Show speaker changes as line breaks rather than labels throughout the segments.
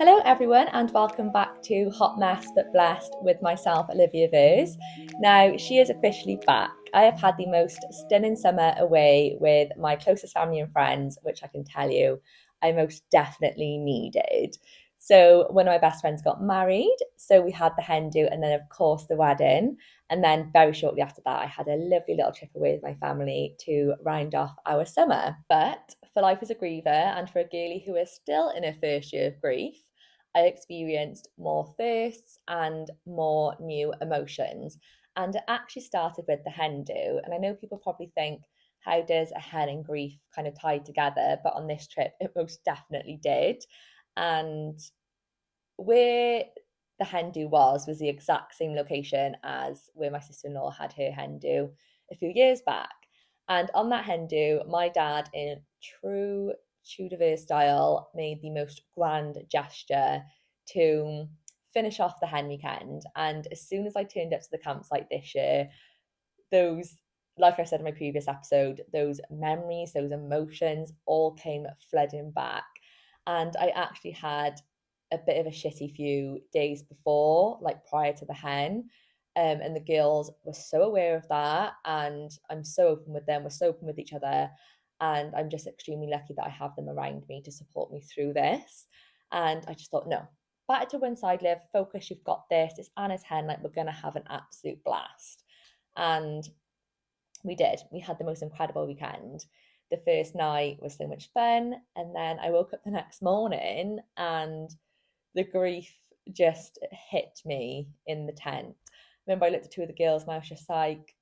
Hello everyone and welcome back to Hot Mess But Blessed with myself, Olivia Vers. Now, she is officially back. I have had the most stunning summer away with my closest family and friends, which I can tell you I most definitely needed. So one of my best friends got married, so we had the hen do and then of course the wedding. And then very shortly after that, I had a lovely little trip away with my family to round off our summer. But for life as a griever and for a girlie who is still in her first year of grief, I experienced more firsts and more new emotions. And it actually started with the hen do. And I know people probably think, how does a hen and grief kind of tie together? But on this trip, it most definitely did. And where the hen do was the exact same location as where my sister-in-law had her hen do a few years back. And on that hen do, my dad, in true Tudor style, made the most grand gesture to finish off the hen weekend. And as soon as I turned up to the campsite this year, those, like I said in my previous episode, those memories, those emotions all came flooding back. And I actually had a bit of a shitty few days before, like prior to the hen. And the girls were so aware of that. And I'm so open with them. We're so open with each other. And I'm just extremely lucky that I have them around me to support me through this. And I just thought, no, back to one side, Liv, focus, you've got this. It's Anna's hen. Like, we're going to have an absolute blast. And we did. We had the most incredible weekend. The first night was so much fun. And then I woke up the next morning and the grief just hit me in the tent. Remember, I looked at two of the girls and I was just like,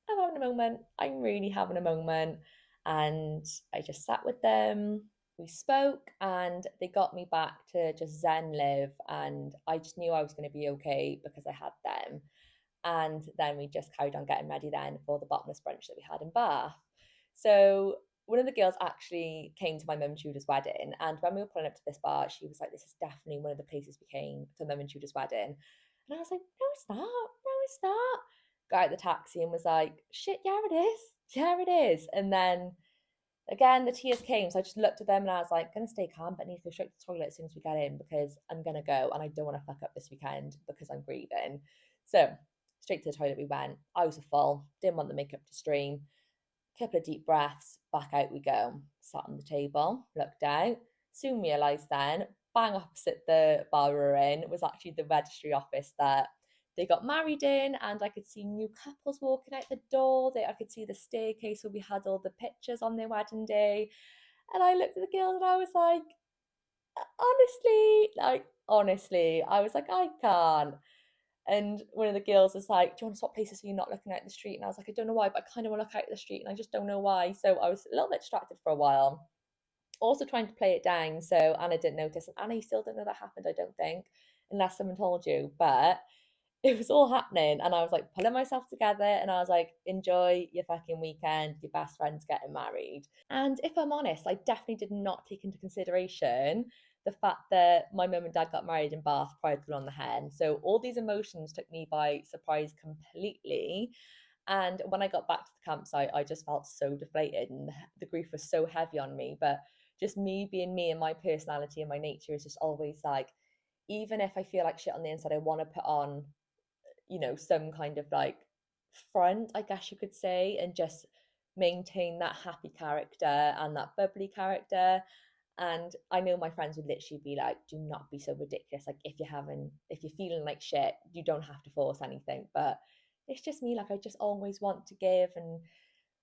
I'm having a moment. I'm really having a moment. And I just sat with them. We spoke and they got me back to just Zen live. And I just knew I was going to be okay because I had them. And then we just carried on getting ready then for the bottomless brunch that we had in Bath. So one of the girls actually came to my mum and Tudor's wedding, and when we were pulling up to this bar, she was like, this is definitely one of the places we came for mum and Tudor's wedding. And I was like, no, it's not. No, it's not. Got out the taxi and was like, shit, yeah, it is. Yeah, it is. And then again, the tears came. So I just looked at them and I was like, gonna stay calm, but I need to go straight to the toilet as soon as we get in because I'm gonna go and I don't want to fuck up this weekend because I'm grieving. So straight to the toilet we went. I was full, didn't want the makeup to stream. Couple of deep breaths, back out we go. Sat on the table, looked out, soon realised then, bang opposite the bar we were in was actually the registry office that they got married in, and I could see new couples walking out the door. I could see the staircase where we had all the pictures on their wedding day. And I looked at the girls and I was like, honestly, I was like, I can't. And one of the girls was like, do you want to swap places so you're not looking out the street? And I was like, I don't know why, but I kind of want to look out the street and I just don't know why. So I was a little bit distracted for a while, also trying to play it down so Anna didn't notice. And Anna, you still don't know that happened, I don't think, unless someone told you. But it was all happening. And I was like pulling myself together and I was like, enjoy your fucking weekend. Your best friend's getting married. And if I'm honest, I definitely did not take into consideration the fact that my mum and dad got married in Bath prior to on the hen. So all these emotions took me by surprise completely. And when I got back to the campsite, I just felt so deflated and the grief was so heavy on me. But just me being me and my personality and my nature is just always like, even if I feel like shit on the inside, I want to put on, some kind of like front, I guess you could say, and just maintain that happy character and that bubbly character. And I know my friends would literally be like, do not be so ridiculous. Like if you're feeling like shit, you don't have to force anything. But it's just me, like I just always want to give and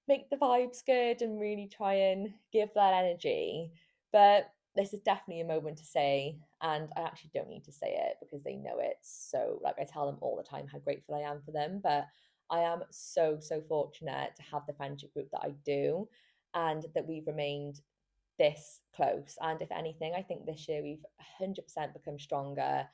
make the vibes good and really try and give that energy. But this is definitely a moment to say, and I actually don't need to say it because they know it. So, like, I tell them all the time how grateful I am for them. But I am so, so fortunate to have the friendship group that I do and that we've remained this close. And if anything, I think this year we've 100% become stronger.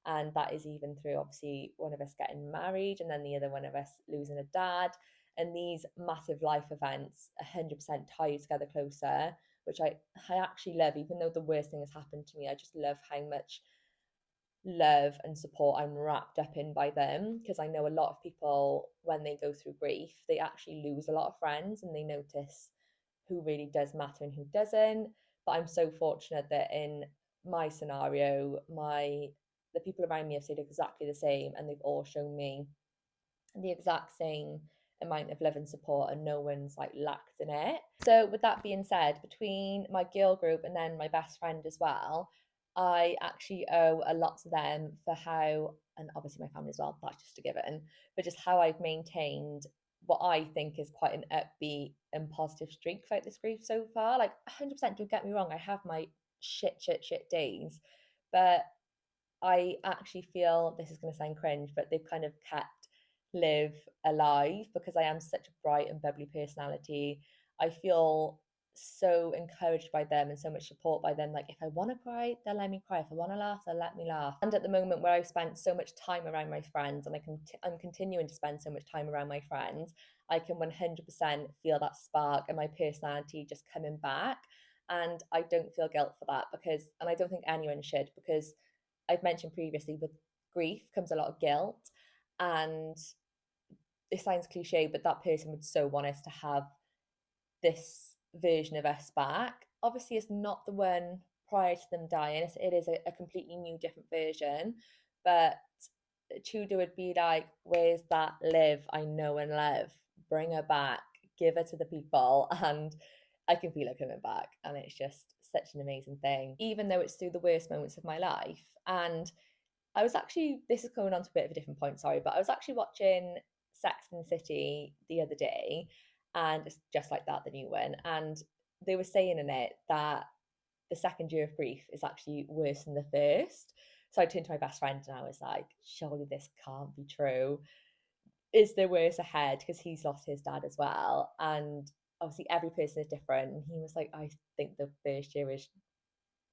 And that is even through obviously one of us getting married and then the other one of us losing a dad. And these massive life events 100% tie you together closer, which I actually love, even though the worst thing has happened to me. I just love how much love and support I'm wrapped up in by them, because I know a lot of people, when they go through grief, they actually lose a lot of friends and they notice who really does matter and who doesn't. But I'm so fortunate that in my scenario, the people around me have stayed exactly the same, and they've all shown me the exact same amount of love and support, and no one's like lacked in it. So with that being said, between my girl group and then my best friend as well, I actually owe a lot to them for how, and obviously my family as well, that's just a given, but just how I've maintained what I think is quite an upbeat and positive streak throughout this grief so far. Like 100%, don't get me wrong, I have my shit days, but I actually feel, this is going to sound cringe, but they've kind of kept Live alive because I am such a bright and bubbly personality. I feel so encouraged by them and so much support by them. Like if I want to cry, they'll let me cry. If I want to laugh, they'll let me laugh. And at the moment where I've spent so much time around my friends, and I'm continuing to spend so much time around my friends, I can 100% feel that spark and my personality just coming back. And I don't feel guilt for that because, and I don't think anyone should, because I've mentioned previously, with grief comes a lot of guilt. And it sounds cliche, but that person would so want us to have this version of us back. Obviously, it's not the one prior to them dying. It is a completely new, different version. But Tudor would be like, where's that Liv I know and love? Bring her back, give her to the people. And I can feel her coming back. And it's just such an amazing thing, even though it's through the worst moments of my life. And I was actually, this is going on to a bit of a different point, sorry, but I was actually watching Sex and the City the other day, and it's just like that, the new one. And they were saying in it that the second year of grief is actually worse than the first. So I turned to my best friend and I was like, surely this can't be true. Is there worse ahead? Because he's lost his dad as well. And obviously every person is different. And he was like, I think the first year is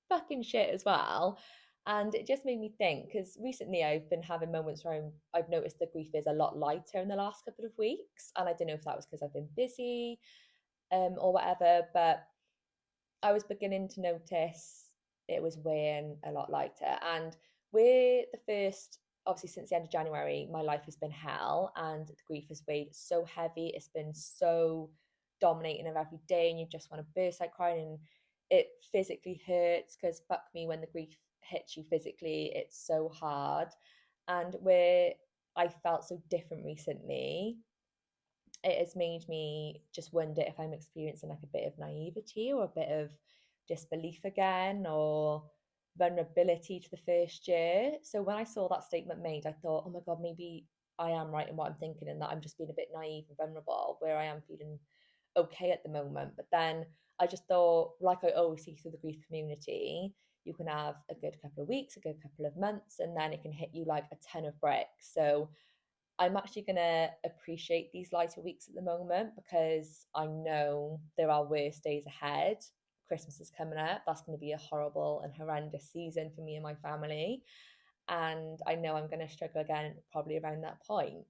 fucking shit as well. And it just made me think, because recently I've been having moments where I've noticed the grief is a lot lighter in the last couple of weeks. And I don't know if that was because I've been busy or whatever, but I was beginning to notice it was weighing a lot lighter. And we're the first, obviously, since the end of January, my life has been hell, and the grief has weighed so heavy. It's been so dominating of every day, and you just want to burst out crying, and it physically hurts because fuck me, when the grief hits you physically, it's so hard. And where I felt so different recently, it has made me just wonder if I'm experiencing like a bit of naivety or a bit of disbelief again, or vulnerability to the first year. So when I saw that statement made, I thought, oh my God, maybe I am right in what I'm thinking, and that I'm just being a bit naive and vulnerable, where I am feeling okay at the moment. But then I just thought, like I always see through the grief community, you can have a good couple of weeks, a good couple of months, and then it can hit you like a ton of bricks. So I'm actually going to appreciate these lighter weeks at the moment, because I know there are worse days ahead. Christmas is coming up. That's going to be a horrible and horrendous season for me and my family. And I know I'm going to struggle again probably around that point.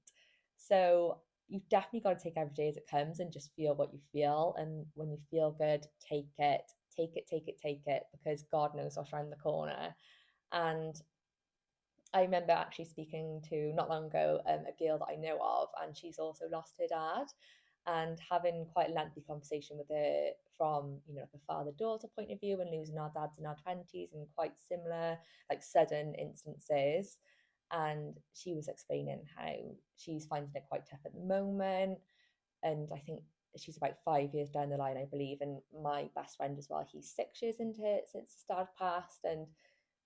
So you've definitely got to take every day as it comes and just feel what you feel. And when you feel good, take it, take it, because God knows what's around the corner. And I remember actually speaking to, not long ago, a girl that I know of, and she's also lost her dad, and having quite a lengthy conversation with her from, like a father-daughter point of view, and losing our dads in our 20s and quite similar, like sudden instances. And she was explaining how she's finding it quite tough at the moment. And I think she's about 5 years down the line, I believe. And my best friend as well, he's 6 years into it since his dad passed. And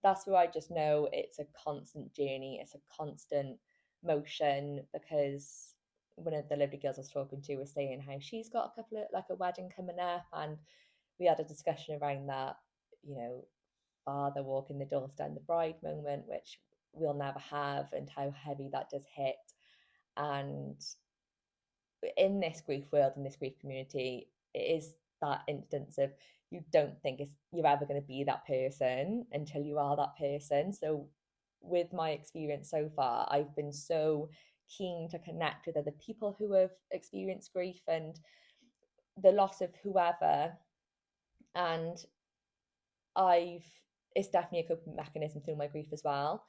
that's where I just know it's a constant journey, it's a constant motion. Because one of the lovely girls I was talking to was saying how she's got a couple of, like, a wedding coming up, and we had a discussion around that, father walking the door stand the bride moment, which we'll never have, and how heavy that does hit. And in this grief world, in this grief community, it is that instance of, you don't think you're ever going to be that person until you are that person. So with my experience so far, I've been so keen to connect with other people who have experienced grief and the loss of whoever. And I've it's definitely a coping mechanism through my grief as well.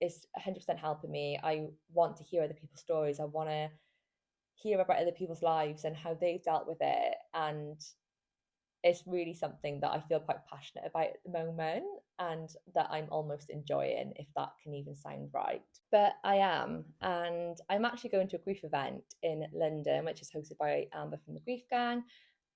It's 100% helping me. I want to hear other people's stories. I want to hear about other people's lives and how they've dealt with it. And it's really something that I feel quite passionate about at the moment. and that I'm almost enjoying, if that can even sound right. But I am, and I'm actually going to a grief event in London, which is hosted by Amber from the Grief Gang.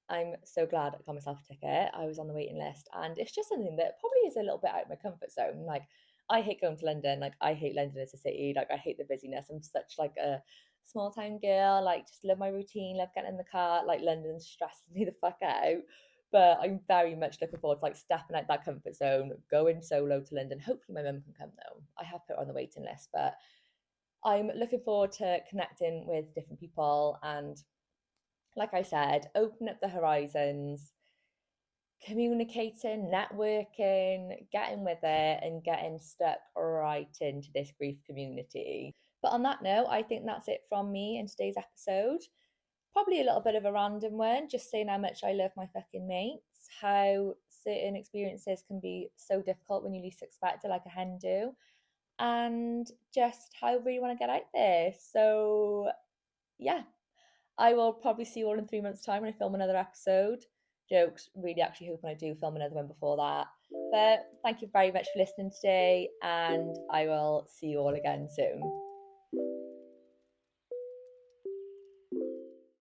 I'm so glad I got myself a ticket. I was on the waiting list, and it's just something that probably is a little bit out of my comfort zone. Like, I hate going to London. Like, I hate London as a city. Like, I hate the busyness. I'm such like a small town girl. Like, just love my routine. Love getting in the car. Like, London stresses me the fuck out. But I'm very much looking forward to like stepping out that comfort zone, going solo to London. Hopefully, my mum can come though. I have put her on the waiting list, but I'm looking forward to connecting with different people and, like I said, open up the horizons, communicating, networking, getting with it, and getting stuck right into this grief community. But on that note, I think that's it from me in today's episode. Probably a little bit of a random one, just saying how much I love my fucking mates, how certain experiences can be so difficult when you least expect it, like a hen do, and just how I really want to get out there. So, yeah, I will probably see you all in 3 months' time when I film another episode. Jokes, really actually hoping I do film another one before that. But thank you very much for listening today, and I will see you all again soon.